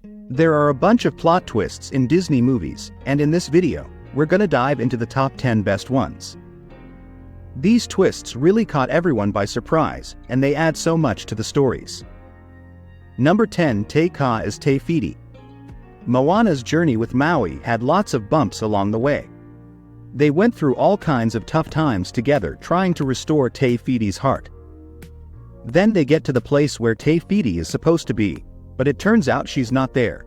There are a bunch of plot twists in Disney movies, and in this video, we're gonna dive into the top 10 best ones. These twists really caught everyone by surprise, and they add so much to the stories. Number 10. Te Kā as Te Fiti. Moana's journey with Maui had lots of bumps along the way. They went through all kinds of tough times together trying to restore Te Fiti's heart. Then they get to the place where Te Fiti is supposed to be, but it turns out she's not there.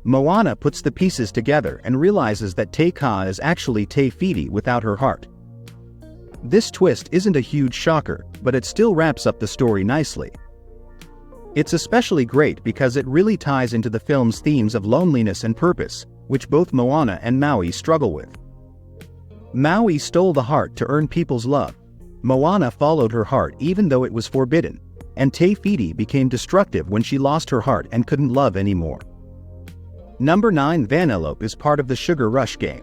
Moana puts the pieces together and realizes that Te Kā is actually Te Fiti without her heart. This twist isn't a huge shocker, but it still wraps up the story nicely. It's especially great because it really ties into the film's themes of loneliness and purpose, which both Moana and Maui struggle with. Maui stole the heart to earn people's love. Moana followed her heart even though it was forbidden, and Te Fiti became destructive when she lost her heart and couldn't love anymore. Number 9. Vanellope is part of the Sugar Rush game.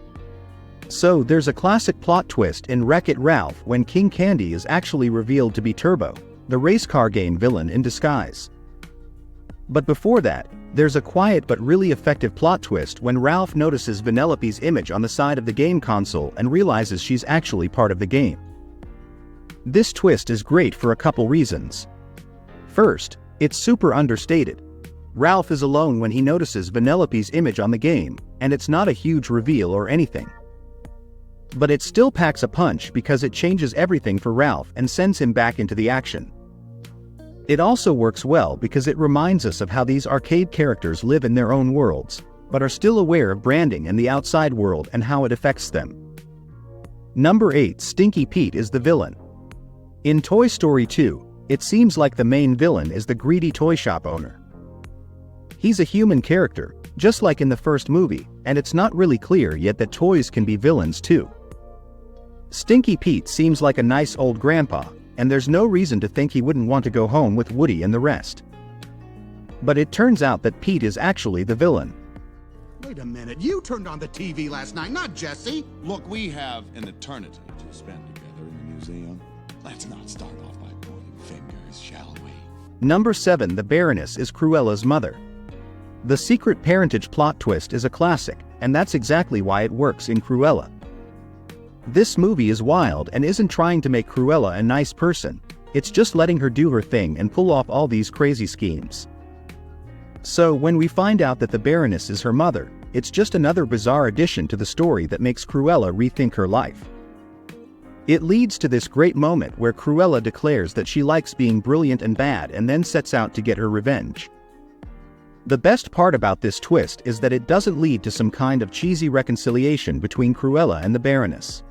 So there's a classic plot twist in Wreck-It Ralph when King Candy is actually revealed to be Turbo, the race car game villain in disguise. But before that, there's a quiet but really effective plot twist when Ralph notices Vanellope's image on the side of the game console and realizes she's actually part of the game. This twist is great for a couple reasons. First, it's super understated. Ralph is alone when he notices Vanellope's image on the game, and it's not a huge reveal or anything. But it still packs a punch because it changes everything for Ralph and sends him back into the action. It also works well because it reminds us of how these arcade characters live in their own worlds, but are still aware of branding and the outside world and how it affects them. Number 8. Stinky Pete is the villain. In Toy Story 2, it seems like the main villain is the greedy toy shop owner. He's a human character, just like in the first movie, and it's not really clear yet that toys can be villains too. Stinky Pete seems like a nice old grandpa, and there's no reason to think he wouldn't want to go home with Woody and the rest. But it turns out that Pete is actually the villain. Wait a minute, you turned on the TV last night, not Jesse. Look, we have an eternity to spend together in the museum. Let's not start off by pointing fingers, shall we? Number 7. The Baroness is Cruella's mother. The secret parentage plot twist is a classic, and that's exactly why it works in Cruella. This movie is wild and isn't trying to make Cruella a nice person, it's just letting her do her thing and pull off all these crazy schemes. So when we find out that the Baroness is her mother, it's just another bizarre addition to the story that makes Cruella rethink her life. It leads to this great moment where Cruella declares that she likes being brilliant and bad and then sets out to get her revenge. The best part about this twist is that it doesn't lead to some kind of cheesy reconciliation between Cruella and the Baroness.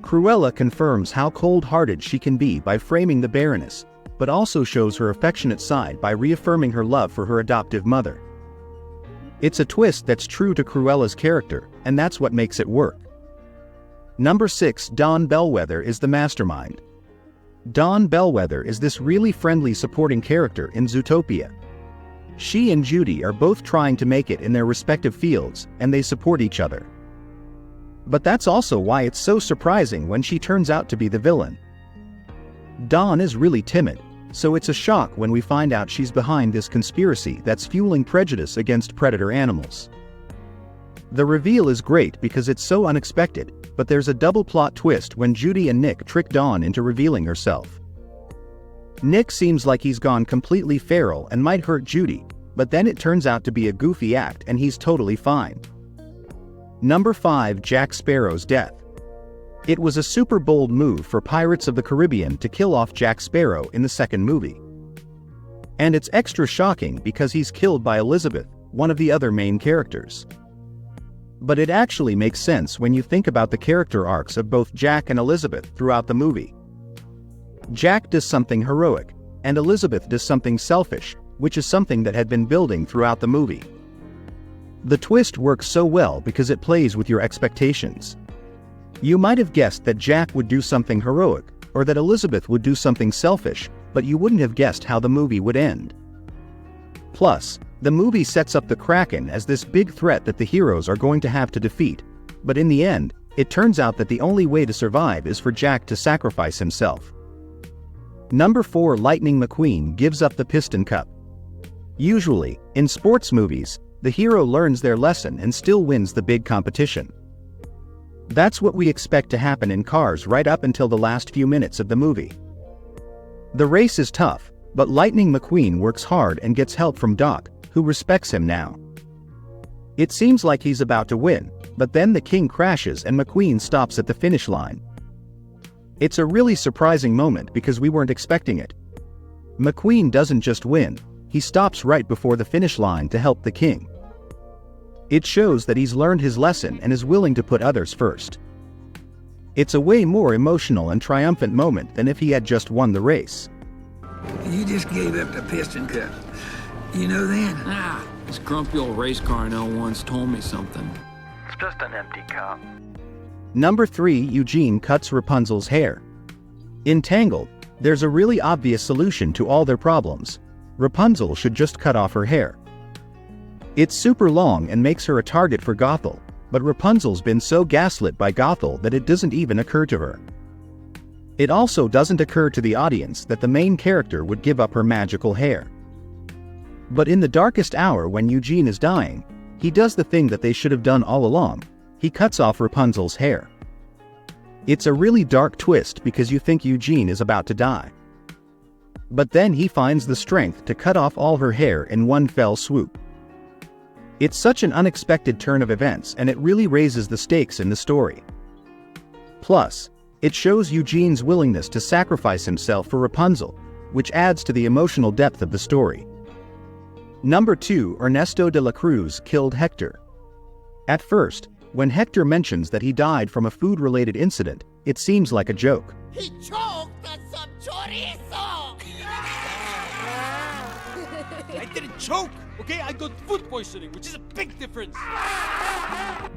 Cruella confirms how cold-hearted she can be by framing the Baroness, but also shows her affectionate side by reaffirming her love for her adoptive mother. It's a twist that's true to Cruella's character, and that's what makes it work. Number 6. Dawn Bellwether is the mastermind. Dawn Bellwether is this really friendly supporting character in Zootopia. She and Judy are both trying to make it in their respective fields, and they support each other. But that's also why it's so surprising when she turns out to be the villain. Dawn is really timid, so it's a shock when we find out she's behind this conspiracy that's fueling prejudice against predator animals. The reveal is great because it's so unexpected, but there's a double plot twist when Judy and Nick trick Dawn into revealing herself. Nick seems like he's gone completely feral and might hurt Judy, but then it turns out to be a goofy act and he's totally fine. Number 5. Jack Sparrow's death. It was a super bold move for Pirates of the Caribbean to kill off Jack Sparrow in the second movie. And it's extra shocking because he's killed by Elizabeth, one of the other main characters. But it actually makes sense when you think about the character arcs of both Jack and Elizabeth throughout the movie. Jack does something heroic, and Elizabeth does something selfish, which is something that had been building throughout the movie. The twist works so well because it plays with your expectations. You might have guessed that Jack would do something heroic, or that Elizabeth would do something selfish, but you wouldn't have guessed how the movie would end. Plus, the movie sets up the Kraken as this big threat that the heroes are going to have to defeat, but in the end, it turns out that the only way to survive is for Jack to sacrifice himself. Number 4. Lightning McQueen gives up the Piston Cup. Usually, in sports movies, the hero learns their lesson and still wins the big competition. That's what we expect to happen in Cars right up until the last few minutes of the movie. The race is tough, but Lightning McQueen works hard and gets help from Doc, who respects him now. It seems like he's about to win, but then the king crashes and McQueen stops at the finish line. It's a really surprising moment because we weren't expecting it. McQueen doesn't just win, he stops right before the finish line to help the king. It shows that he's learned his lesson and is willing to put others first. It's a way more emotional and triumphant moment than if he had just won the race. You just gave up the piston cup. You know then? This grumpy old race car I know once told me something. It's just an empty cup. Number 3. Eugene cuts Rapunzel's hair. In Tangled, there's a really obvious solution to all their problems. Rapunzel should just cut off her hair. It's super long and makes her a target for Gothel, but Rapunzel's been so gaslit by Gothel that it doesn't even occur to her. It also doesn't occur to the audience that the main character would give up her magical hair. But in the darkest hour when Eugene is dying, he does the thing that they should have done all along. He cuts off Rapunzel's hair. It's a really dark twist because you think Eugene is about to die. But then he finds the strength to cut off all her hair in one fell swoop. It's such an unexpected turn of events and it really raises the stakes in the story. Plus, it shows Eugene's willingness to sacrifice himself for Rapunzel, which adds to the emotional depth of the story. Number 2. Ernesto de la Cruz killed Hector. At first, when Hector mentions that he died from a food-related incident, it seems like a joke. He choked on some chorizo! I didn't choke, okay? I got food poisoning, which is a big difference.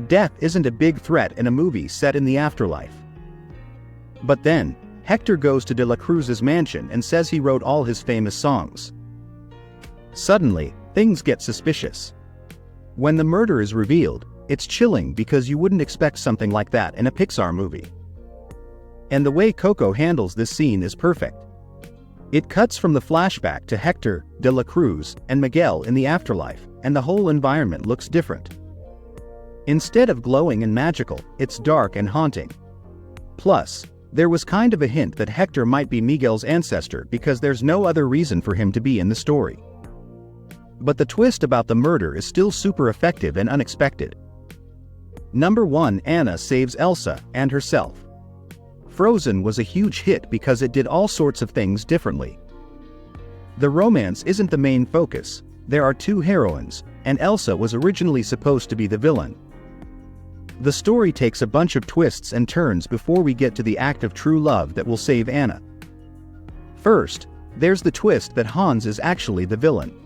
Death isn't a big threat in a movie set in the afterlife. But then, Hector goes to de la Cruz's mansion and says he wrote all his famous songs. Suddenly, things get suspicious. When the murder is revealed, it's chilling because you wouldn't expect something like that in a Pixar movie. And the way Coco handles this scene is perfect. It cuts from the flashback to Hector, de la Cruz, and Miguel in the afterlife, and the whole environment looks different. Instead of glowing and magical, it's dark and haunting. Plus, there was kind of a hint that Hector might be Miguel's ancestor because there's no other reason for him to be in the story. But the twist about the murder is still super effective and unexpected. Number 1. Anna saves Elsa and herself. Frozen was a huge hit because it did all sorts of things differently. The romance isn't the main focus, there are two heroines, and Elsa was originally supposed to be the villain. The story takes a bunch of twists and turns before we get to the act of true love that will save Anna. First, there's the twist that Hans is actually the villain.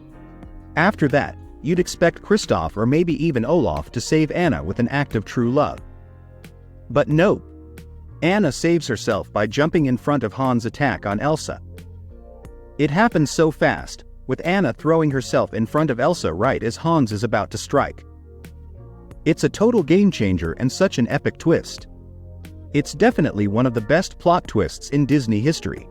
After that, you'd expect Kristoff or maybe even Olaf to save Anna with an act of true love. But no. Anna saves herself by jumping in front of Hans' attack on Elsa. It happens so fast, with Anna throwing herself in front of Elsa right as Hans is about to strike. It's a total game changer and such an epic twist. It's definitely one of the best plot twists in Disney history.